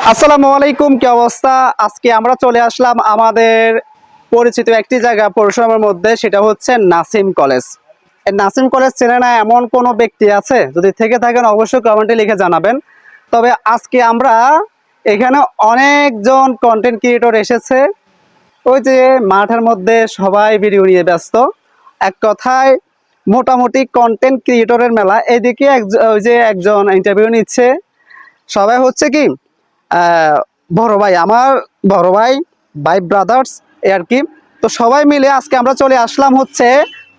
আসসালামু আলাইকুম, কি অবস্থা? আজকে আমরা চলে আসলাম আমাদের পরিচিত একটি জায়গা পৌরসভার মধ্যে, সেটা হচ্ছে নাসিম কলেজ। এই নাসিম কলেজ চেনে না এমন কোনো ব্যক্তি আছে? যদি থেকে থাকেন অবশ্যই কমেন্টে লিখে জানাবেন। তবে আজকে আমরা এখানে অনেকজন কন্টেন্ট ক্রিয়েটর এসেছে। ওই যে মাঠের মধ্যে সবাই ভিডিও নিয়ে ব্যস্ত, এক কথায় মোটামুটি কন্টেন্ট ক্রিয়েটরের মেলা। এদিকে ওই যে একজন ইন্টারভিউ নিচ্ছে। সবাই হচ্ছে কি আহ, বড় ভাই, আমার বড় ভাই, ভাই ব্রাদার্স এই আর কি। তো সবাই মিলে আজকে আমরা চলে আসলাম হচ্ছে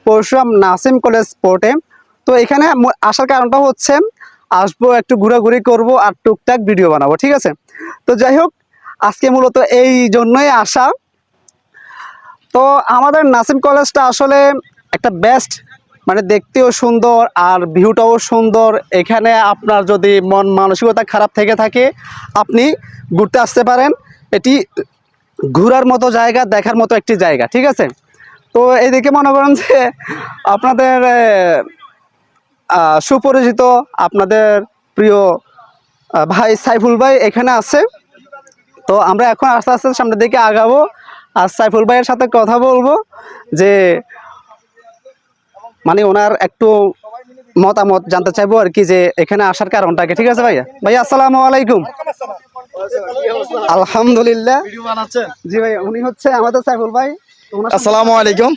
পরশুরাম নাসিম কলেজ স্পোর্টে। তো এখানে আসার কারণটা হচ্ছে আসবো, একটু ঘোরাঘুরি করব আর টুকটাক ভিডিও বানাবো, ঠিক আছে? তো যাই হোক, আজকে মূলত এই জন্যই আসা। তো আমাদের নাসিম কলেজটা আসলে একটা বেস্ট, মানে দেখতেও সুন্দর আর ভিউটাও সুন্দর। এখানে আপনার যদি মন মানসিকতা খারাপ থেকে থাকে, আপনি ঘুরতে আসতে পারেন। এটি ঘোরার মতো জায়গা, দেখার মতো একটি জায়গা, ঠিক আছে? তো এদিকে মনে করেন যে আপনাদের সুপরিচিত, আপনাদের প্রিয় ভাই সাইফুল ভাই এখানে আছে। তো আমরা এখন আস্তে আস্তে সামনের দিকে আগাবো আর সাইফুল ভাইয়ের সাথে কথা বলবো, যে মানে ওনার একটু মতামত জানতে চাইবো আর কি, যে এখানে আসার কারণটাকে। ঠিক আছে ভাইয়া? ভাইয়া আসসালামু আলাইকুম। আলহামদুলিল্লাহ। জি ভাই, উনি হচ্ছে আমাদের সাইফুল ভাই। আসসালামু আলাইকুম।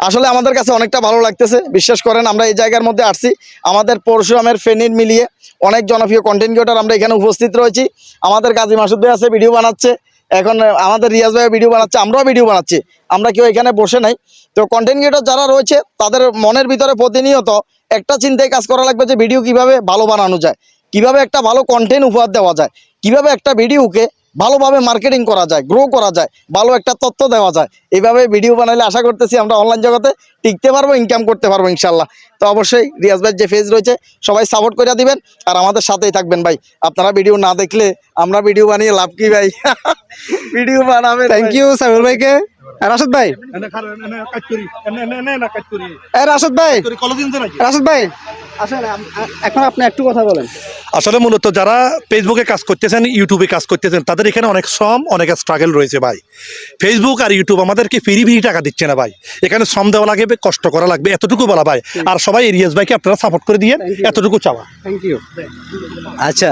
আসলে আমাদের কাছে অনেকটা ভালো লাগতেছে, বিশ্বাস করেন। আমরা এই জায়গার মধ্যে আসছি, আমাদের পরশুরামের ফেনীর মিলিয়ে অনেক জনপ্রিয় কন্টেন্ট ক্রিয়েটর আমরা এখানে উপস্থিত রয়েছি। আমাদের কাজী মাসুদ ভাই আছে, ভিডিও বানাচ্ছে। এখন আমাদের রিয়াজ ভাই ভিডিও বানাচ্ছে, আমরাও ভিডিও বানাচ্ছি। আমরা কেউ এখানে বসে নাই। তো কন্টেন্ট ক্রিয়েটর যারা রয়েছে তাদের মনের ভিতরে প্রতিনিয়ত একটা চিন্তায় কাজ করা লাগবে, যে ভিডিও কিভাবে ভালো বানানো যায়, কিভাবে একটা ভালো কন্টেন্ট উপহার দেওয়া যায়, কিভাবে একটা ভিডিওকে ভালোভাবে মার্কেটিং করা যায়, গ্রো করা যায়, ভালো একটা তথ্য দেওয়া যায়। এইভাবে ভিডিও বানাইলে আশা করতেছি আমরা অনলাইন জগতে টিকতে পারবো, ইনকাম করতে পারবো ইনশাল্লাহ। তো অবশ্যই রিয়াজ ভাইয়ের যে পেজ রয়েছে সবাই সাপোর্ট করে দিবেন আর আমাদের সাথেই থাকবেন ভাই। আপনারা ভিডিও না দেখলে আমরা ভিডিও বানিয়ে লাভ কি ভাই? ভিডিও বানাবেন। থ্যাংক ইউ সাইফুল ভাইকে। রাশেদ ভাই, রাশেদ ভাই, রাশেদ ভাই আসেন, এখন আপনি একটু কথা বলেন। আসলে মূলত যারা ফেসবুকে কাজ করতেছেন, ইউটিউবে কাজ করতেছেন, তাদের এখানে অনেক শ্রম, অনেক স্ট্রাগল রয়েছে ভাই। ফেসবুক আর ইউটিউব আমাদেরকে ফ্রি টাকা দিচ্ছে না ভাই। এখানে শ্রম দেওয়া লাগবে, কষ্ট করা লাগবে, এতটুকু বলা ভাই। আর সবাই রিয়াজ ভাইকে আপনারা সাপোর্ট করে দিয়ে, এতটুকু চাওয়া। Thank you. আচ্ছা,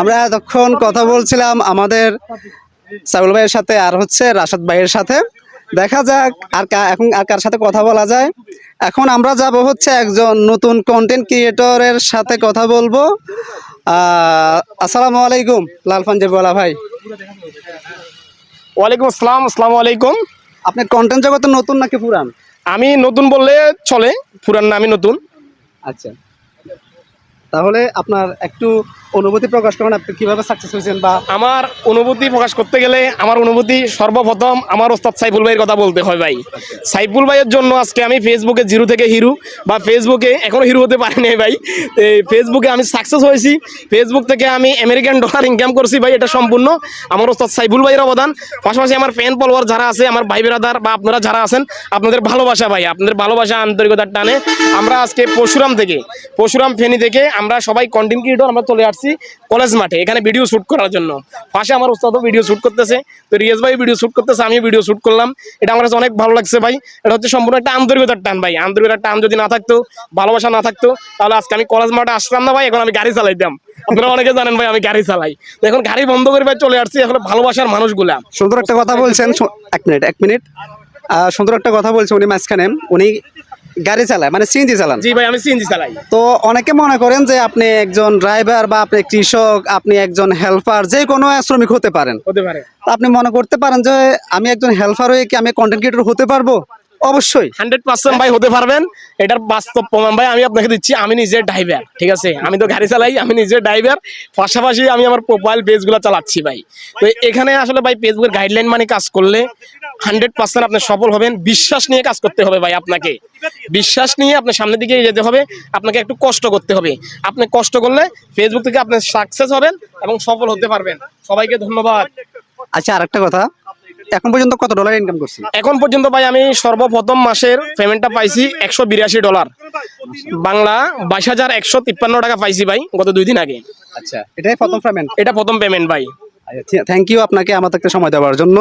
আমরা এতক্ষণ কথা বলছিলাম আমাদের সাইফুল ভাইয়ের সাথে আর হচ্ছে রাশেদ ভাইয়ের সাথে। দেখা যাক এখন আর কার সাথে কথা বলা যায়। এখন আমরা যাব হচ্ছে একজন নতুন কন্টেন্ট ক্রিয়েটরের সাথে কথা বলবো। আসসালামু আলাইকুম লাল পাঞ্জাবি বলা ভাই। ওয়ালাইকুম আসসালাম। আসসালামু আলাইকুম। আপনি কন্টেন্ট জগতে নতুন নাকি পুরান? আমি নতুন বললে চলে, পুরান না, আমি নতুন। আচ্ছা, তাহলে আপনার একটু অনুভূতি প্রকাশ করেন, আপনি কিভাবে সাকসেস হয়েছেন। বা আমার অনুভূতি প্রকাশ করতে গেলে আমার অনুভূতি সর্বপ্রথম আমার ওস্তাদ সাইফুল ভাইয়ের কথা বলতে হয় ভাই। সাইফুল ভাইয়ের জন্য আজকে আমি ফেসবুকে জিরো থেকে হিরো, বা ফেসবুকে এখনও হিরো হতে পারিনি ভাই। এই ফেসবুকে আমি সাকসেস হয়েছি, ফেসবুক থেকে আমি আমেরিকান ডলার ইনকাম করছি ভাই। এটা সম্পূর্ণ আমার ওস্তাদ সাইফুল ভাইয়ের অবদান। পাশাপাশি আমার ফ্যান ফলোয়ার যারা আছে, আমার ভাই ব্রাদার বা আপনারা যারা আছেন, আপনাদের ভালোবাসা ভাই, আপনাদের ভালোবাসা আন্তরিকতার টানে আমরা আজকে পরশুরাম ফেনী থেকে আমরা সবাই কন্টেন্ট ক্রিয়েটর আমরা চলে আসছি কলেজ মাঠে, এখানে ভিডিও শ্যুট করার জন্য। পাশে আমার ওস্তাদও ভিডিও শ্যুট করতেছে, তো রিয়াজ ভাই ভিডিও শ্যুট করতেছে, আমি ভিডিও শ্যুট করলাম। এটা আমার কাছে অনেক ভালো লাগছে ভাই। এটা হচ্ছে সম্পূর্ণ একটা আন্তরিকতার টান ভাই। আন্তরিকতার টান যদি না থাকতো, ভালোবাসা না থাকতো, তাহলে আজকে আমি কলেজ মাঠে আসতাম না ভাই। এখন আমি গাড়ি চালাইতাম। আপনারা অনেকে জানেন ভাই আমি গাড়ি চালাই, তো এখন গাড়ি বন্ধ করে ভাই চলে আসছি এখন ভালোবাসার মানুষগুলা। সুন্দর একটা কথা বলছেন। এক মিনিট। সুন্দর একটা কথা বলছে উনি মাঝখানে। উনি গাড়ি চালায়, মানে সিএনজি চালান। জি ভাই, আমি সিএনজি চালাই। তো অনেকে মনে করেন যে আপনি একজন ড্রাইভার বা আপনি কৃষক, আপনি একজন হেল্পার, যে কোনো শ্রমিক হতে পারেন। হতে পারে। তা আপনি মনে করতে পারেন যে আমি একজন হেল্পার হয়ে কি আমি কন্টেন্ট ক্রিয়েটর হতে পারবো? অবশ্যই 100% ভাই হতে পারবেন। এটার বাস্তব প্রমাণ ভাই আমি আপনাকে দিচ্ছি। আমি নিজে ড্রাইভার, ঠিক আছে? আমি তো গাড়ি চালাই, আমি নিজে ড্রাইভার। পাশাপাশি আমি আমার প্রোফাইল পেজগুলো চালাচ্ছি ভাই। তো এখানে আসলে ভাই ফেসবুকের গাইডলাইন মানে কাজ করলে 100% আপনি সফল হবেন। বিশ্বাস নিয়ে কাজ করতে হবে ভাই। আপনাকে বিশ্বাস নিয়ে আপনার সামনের দিকে যেতে হবে, আপনাকে একটু কষ্ট করতে হবে। আপনি কষ্ট করলে ফেসবুক থেকে আপনি সাকসেস হবেন এবং সফল হতে পারবেন। সবাইকে ধন্যবাদ। আচ্ছা, আরেকটা কথা, এখন পর্যন্ত কত ডলার ইনকাম করছেন? এখন পর্যন্ত ভাই আমি সর্বপ্রথম মাসের পেমেন্টটা পাইছি $182, বাংলা 22,153 টাকা পাইছি ভাই গত 2 দিন আগে। আচ্ছা, এটাই প্রথম পেমেন্ট? এটা প্রথম পেমেন্ট ভাই। থ্যাংক ইউ আপনাকে আমাদেরকে সময় দেওয়ার জন্য।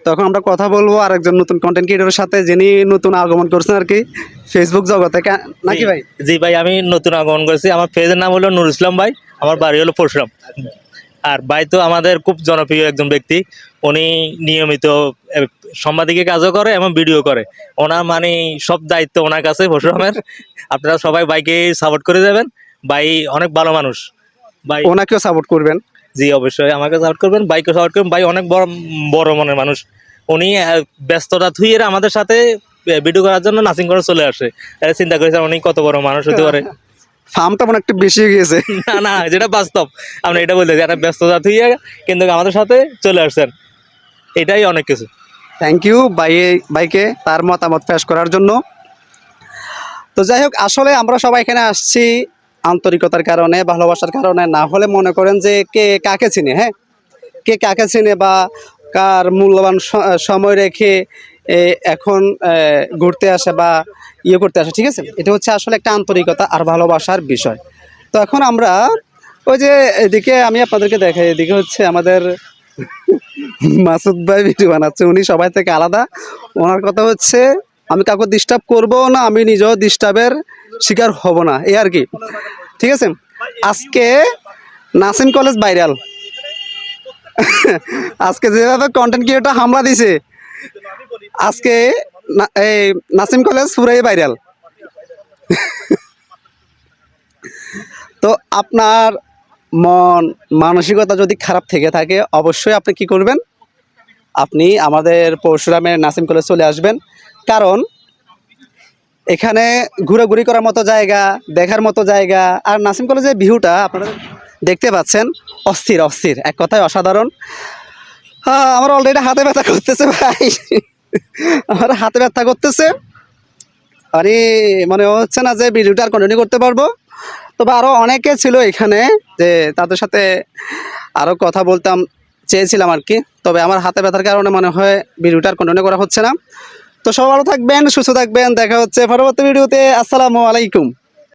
তখন আমরা কথা বলবো আরেকজন নতুন কন্টেন্ট ক্রিয়েটরের সাথে, যিনি নতুন আগমন করছেন আর কি ফেসবুক জগতে, নাকি ভাই? জি ভাই, আমি নতুন আগমন করেছি। আমার পেজের নাম হলো নুর ইসলাম ভাই, আমার বাড়ি হলো পরশুরাম। আর ভাই তো আমাদের খুব জনপ্রিয় একজন ব্যক্তি, উনি নিয়মিত সাংবাদিকের কাজও করে এবং ভিডিও করে। ওনার মানে সব দায়িত্ব ওনার কাছে পরশুরামের। আপনারা সবাই ভাইকে সাপোর্ট করে যাবেন, ভাই অনেক ভালো মানুষ। ভাই ওনাকেও সাপোর্ট করবেন। জি অবশ্যই আমাকে সাপোর্ট করবেন, বাইকে সাপোর্ট করবেন। ভাই অনেক বড় বড় মনের মানুষ। উনি ব্যস্ততা থুইয়ে আমাদের সাথে ভিডিও করার জন্য নাসিং করে চলে আসে। এটা চিন্তা করেছেন উনি কত বড় মানুষ হতে পারে। ফার্মটা মনে একটু বেশি হয়ে গেছে। না না, যেটা বাস্তব, আমরা এটা বলতে চাই, একটা ব্যস্ততা থুইয়ে কিন্তু আমাদের সাথে চলে আসছেন, এটাই অনেক কিছু। থ্যাংক ইউ ভাইকে তার মতামত পেশ করার জন্য। তো যাই হোক, আসলে আমরা সবাই এখানে আসছি আন্তরিকতার কারণে, ভালোবাসার কারণে। না হলে মনে করেন যে কে কাকে চিনে, হ্যাঁ, কে কাকে চিনে বা কার মূল্যবান সময় রেখে এখন ঘুরতে আসে বা ইয়ে করতে আসে, ঠিক আছে? এটা হচ্ছে আসলে একটা আন্তরিকতা আর ভালোবাসার বিষয়। তো এখন আমরা ওই যে এদিকে আমি আপনাদেরকে দেখাই, এদিকে হচ্ছে আমাদের মাসুদ ভাই ভিডিও বানাচ্ছে, উনি সবাই থেকে আলাদা। ওনার কথা হচ্ছে আমি কাউকে ডিস্টার্ব করবো না, আমি নিজেও ডিস্টার্বের শিকার হব না, এই আর কি, ঠিক আছে? আজকে নাসিম কলেজ ভাইরাল। আজকে যেভাবে কন্টেন্ট ক্রিয়েটর হামলা দিছে, আজকে এই নাসিম কলেজ পুরাই ভাইরাল। তো আপনার মন মানসিকতা যদি খারাপ থেকে থাকে, অবশ্যই আপনি কি করবেন, আপনি আমাদের পরশুরামের নাসিম কলেজ চলে আসবেন। কারণ এখানে ঘোরাঘুরি করার মতো জায়গা, দেখার মতো জায়গা। আর নাসিম কলেজের ভিউটা আপনারা দেখতে পাচ্ছেন, অস্থির অস্থির, এক কথায় অসাধারণ। আমার অলরেডি হাতে ব্যথা করতেছে ভাই, আমার হাতে ব্যথা করতেছে। আরে মনে হচ্ছে না যে ভিডিওটা আর কন্টিনিউ করতে পারবো। তবে আরও অনেকে ছিল এখানে, যে তাদের সাথে আরও কথা বলতাম চেয়েছিলাম আর কি। তবে আমার হাতে ব্যথার কারণে মনে হয় ভিডিওটা আর কন্টিনিউ করা হচ্ছে না। তো সবাই ভালো থাকবেন, সুস্থ থাকবেন, দেখা হচ্ছে পরবর্তী ভিডিওতে। আসসালামু আলাইকুম।